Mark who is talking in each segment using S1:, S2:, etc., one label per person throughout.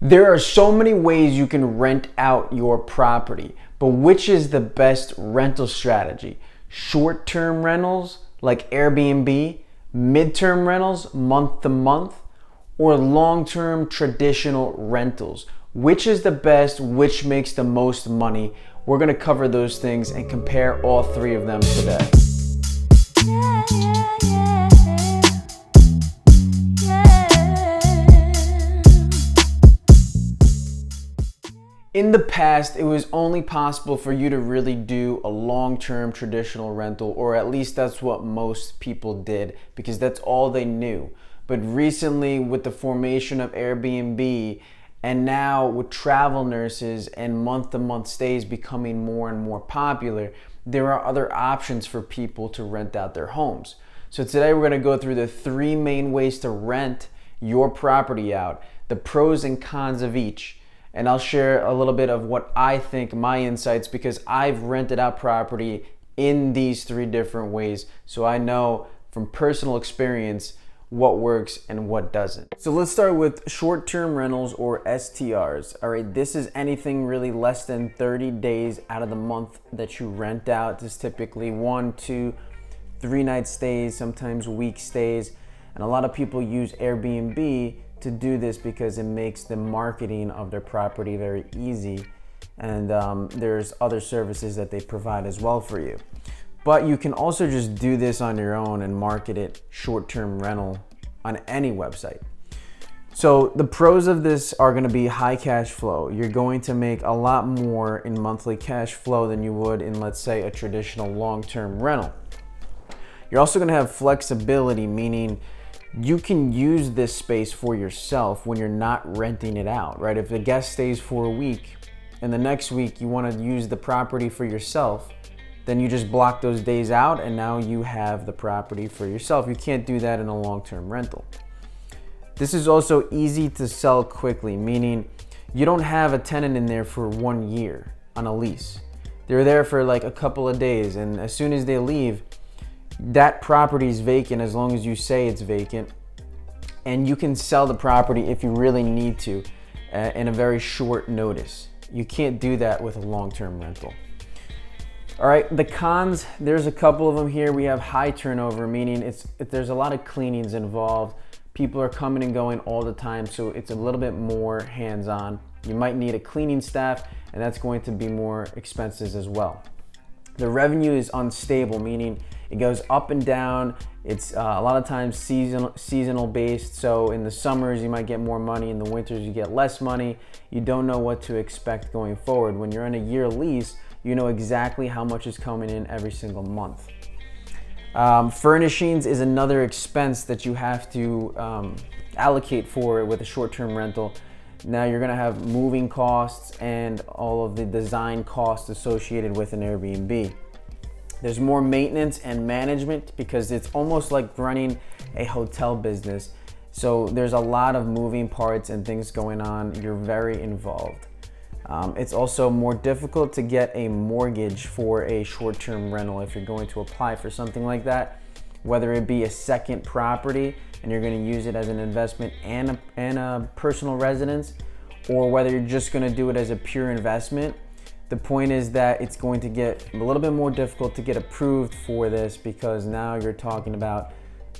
S1: There are so many ways you can rent out your property, but which is the best rental strategy? Short-term rentals like Airbnb, mid-term rentals month to month, or long-term traditional rentals? Which is the best? Which makes the most money? We're going to cover those things and compare all three of them today. In the past, it was only possible for you to really do a long-term traditional rental, or at least that's what most people did because that's all they knew. But recently, with the formation of Airbnb and now with travel nurses and month-to-month stays becoming more and more popular, there are other options for people to rent out their homes. So today we're going to go through the three main ways to rent your property out, the pros and cons of each. And I'll share a little bit of what I think, my insights, because I've rented out property in these three different ways. So I know from personal experience what works and what doesn't. So let's start with short-term rentals, or STRs. All right, this is anything really less than 30 days out of the month that you rent out. This is typically 1, 2, 3 night stays, sometimes week stays. And a lot of people use Airbnb to do this because it makes the marketing of their property very easy, and there's other services that they provide as well for you. But you can also just do this on your own and market it short-term rental on any website. So the pros of this are going to be high cash flow. You're going to make a lot more in monthly cash flow than you would in, let's say, a traditional long-term rental. You're also going to have flexibility, meaning you can use this space for yourself when you're not renting it out, right? If the guest stays for a week and the next week you want to use the property for yourself, then you just block those days out and now you have the property for yourself. You can't do that in a long-term rental. This is also easy to sell quickly, meaning you don't have a tenant in there for 1 year on a lease. They're there for like a couple of days, and as soon as they leave, that property is vacant as long as you say it's vacant, and you can sell the property if you really need to in a very short notice. You can't do that with a long-term rental. All right, the cons, there's a couple of them here. We have high turnover, meaning there's a lot of cleanings involved. People are coming and going all the time, so it's a little bit more hands-on. You might need a cleaning staff, and that's going to be more expenses as well. The revenue is unstable, meaning it goes up and down. It's a lot of times seasonal based. So in the summers, you might get more money. In the winters, you get less money. You don't know what to expect going forward. When you're on a year lease, you know exactly how much is coming in every single month. Furnishings is another expense that you have to allocate for with a short-term rental. Now you're gonna have moving costs and all of the design costs associated with an Airbnb. There's more maintenance and management because it's almost like running a hotel business. So there's a lot of moving parts and things going on. You're very involved. It's also more difficult to get a mortgage for a short-term rental if you're going to apply for something like that, whether it be a second property and you're going to use it as an investment and a personal residence, or whether you're just going to do it as a pure investment. The point is that it's going to get a little bit more difficult to get approved for this because now you're talking about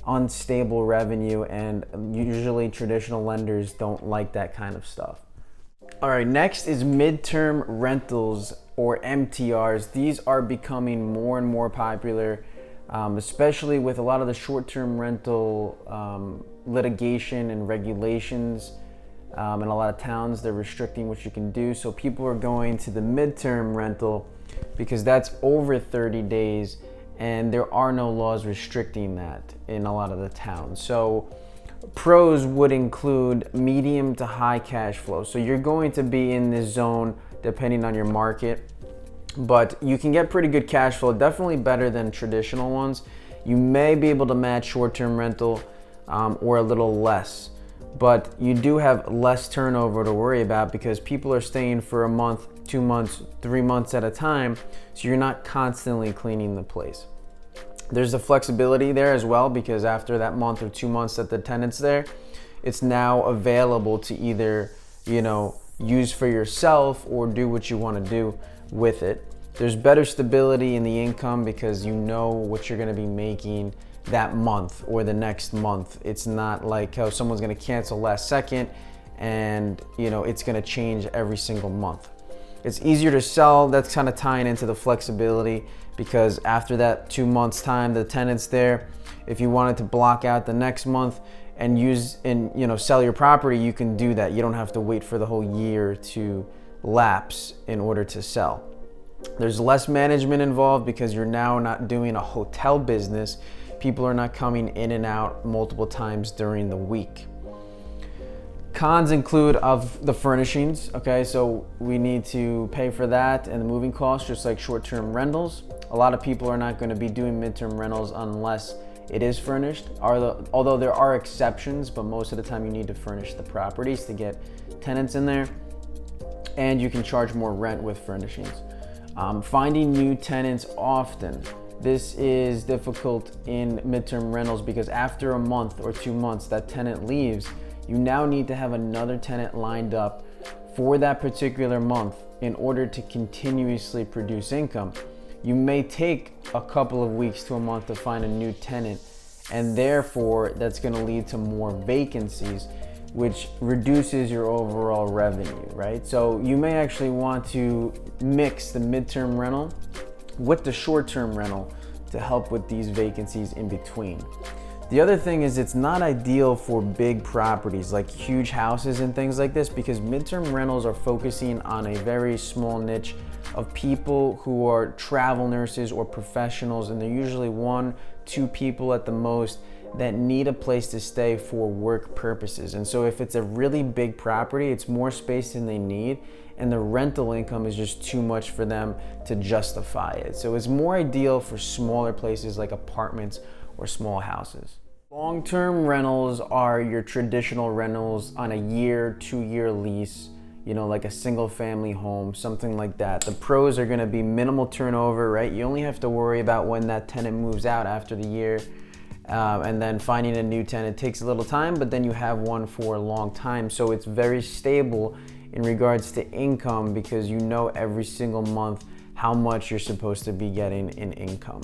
S1: unstable revenue, and usually traditional lenders don't like that kind of stuff. All right, next is midterm rentals, or MTRs. These are becoming more and more popular, especially with a lot of the short-term rental litigation and regulations. In a lot of towns, they're restricting what you can do. So people are going to the midterm rental because that's over 30 days and there are no laws restricting that in a lot of the towns. So pros would include medium to high cash flow. So you're going to be in this zone depending on your market, but you can get pretty good cash flow, definitely better than traditional ones. You may be able to match short-term rental or a little less. But you do have less turnover to worry about because people are staying for a month, 2 months, 3 months at a time, so you're not constantly cleaning the place. There's the flexibility there as well because after that month or 2 months that the tenant's there, it's now available to either use for yourself or do what you want to do with it. There's better stability in the income because you know what you're going to be making that month or the next month. It's not like how someone's going to cancel last second and it's going to change every single month. It's easier to sell. That's kind of tying into the flexibility, because after that 2 months time, the tenant's there. If you wanted to block out the next month and sell your property, you can do that. You don't have to wait for the whole year to lapse in order to sell. There's less management involved because you're now not doing a hotel business. People are not coming in and out multiple times during the week. Cons include of the furnishings, okay? So we need to pay for that and the moving costs, just like short-term rentals. A lot of people are not going to be doing midterm rentals unless it is furnished, although there are exceptions, but most of the time you need to furnish the properties to get tenants in there, and you can charge more rent with furnishings. Finding new tenants often. This is difficult in midterm rentals because after a month or 2 months that tenant leaves, you now need to have another tenant lined up for that particular month in order to continuously produce income. You may take a couple of weeks to a month to find a new tenant, and therefore that's going to lead to more vacancies, which reduces your overall revenue, right? So you may actually want to mix the midterm rental with the short-term rental to help with these vacancies in between. The other thing is it's not ideal for big properties like huge houses and things like this, because midterm rentals are focusing on a very small niche of people who are travel nurses or professionals, and they're usually 1-2 people at the most that need a place to stay for work purposes. And so if it's a really big property, it's more space than they need, and the rental income is just too much for them to justify it. So it's more ideal for smaller places like apartments or small houses. Long-term rentals are your traditional rentals on a 2-year lease, like a single family home, something like that. The pros are going to be minimal turnover, right? You only have to worry about when that tenant moves out after the year, and then finding a new tenant takes a little time, but then you have one for a long time. So it's very stable in regards to income because you know every single month how much you're supposed to be getting in income.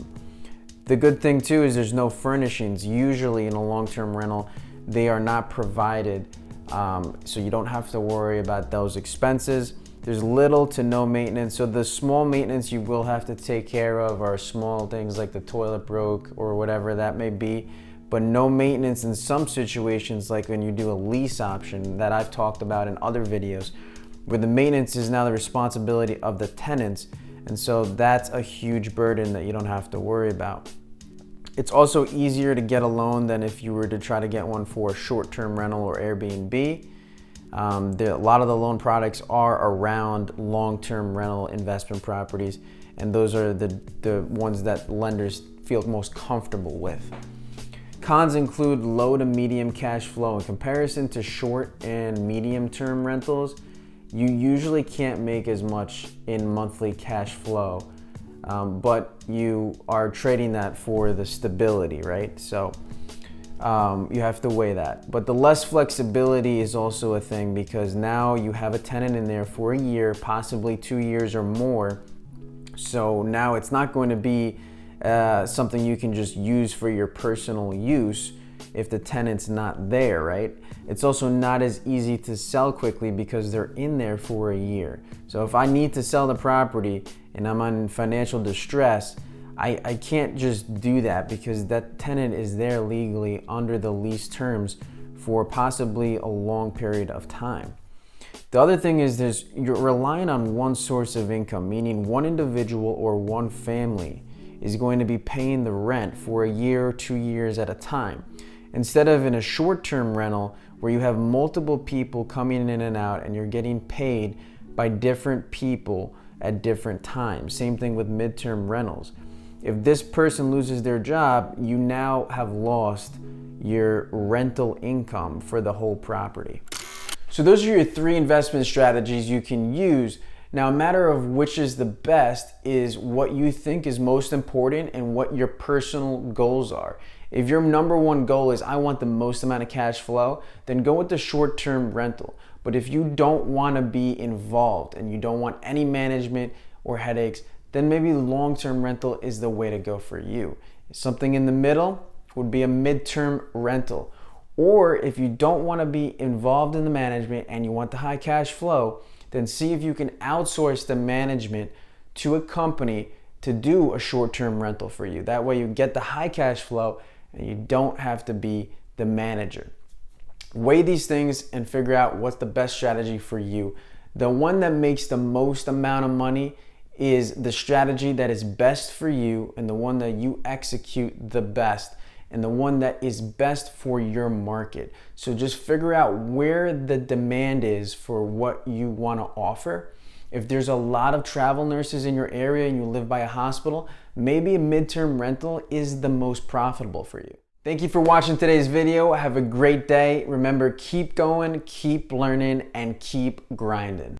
S1: The good thing too is there's no furnishings. Usually in a long-term rental, they are not provided, so you don't have to worry about those expenses. There's little to no maintenance. So the small maintenance you will have to take care of are small things like the toilet broke or whatever that may be, but no maintenance in some situations, like when you do a lease option that I've talked about in other videos, where the maintenance is now the responsibility of the tenants. And so that's a huge burden that you don't have to worry about. It's also easier to get a loan than if you were to try to get one for a short-term rental or Airbnb. A lot of the loan products are around long-term rental investment properties, and those are the ones that lenders feel most comfortable with. Cons include low to medium cash flow. In comparison to short and medium-term rentals, you usually can't make as much in monthly cash flow, but you are trading that for the stability, right? So you have to weigh that. But the less flexibility is also a thing, because now you have a tenant in there for a year, possibly 2 years or more. So now it's not going to be something you can just use for your personal use if the tenant's not there, right? It's also not as easy to sell quickly because they're in there for a year. So if I need to sell the property and I'm in financial distress, I can't just do that because that tenant is there legally under the lease terms for possibly a long period of time. The other thing is you're relying on one source of income, meaning one individual or one family is going to be paying the rent for a year or 2 years at a time. Instead of in a short-term rental where you have multiple people coming in and out and you're getting paid by different people at different times. Same thing with midterm rentals. If this person loses their job, you now have lost your rental income for the whole property. So those are your 3 investment strategies you can use. Now, a matter of which is the best is what you think is most important and what your personal goals are. If your number one goal is I want the most amount of cash flow, then go with the short-term rental. But if you don't want to be involved and you don't want any management or headaches, then maybe long-term rental is the way to go for you. Something in the middle would be a mid-term rental. Or if you don't want to be involved in the management and you want the high cash flow, then see if you can outsource the management to a company to do a short-term rental for you. That way you get the high cash flow and you don't have to be the manager. Weigh these things and figure out what's the best strategy for you. The one that makes the most amount of money is the strategy that is best for you and the one that you execute the best and the one that is best for your market. So just figure out where the demand is for what you want to offer. If there's a lot of travel nurses in your area and you live by a hospital, maybe a midterm rental is the most profitable for you. Thank you for watching today's video. Have a great day. Remember, keep going, keep learning, and keep grinding.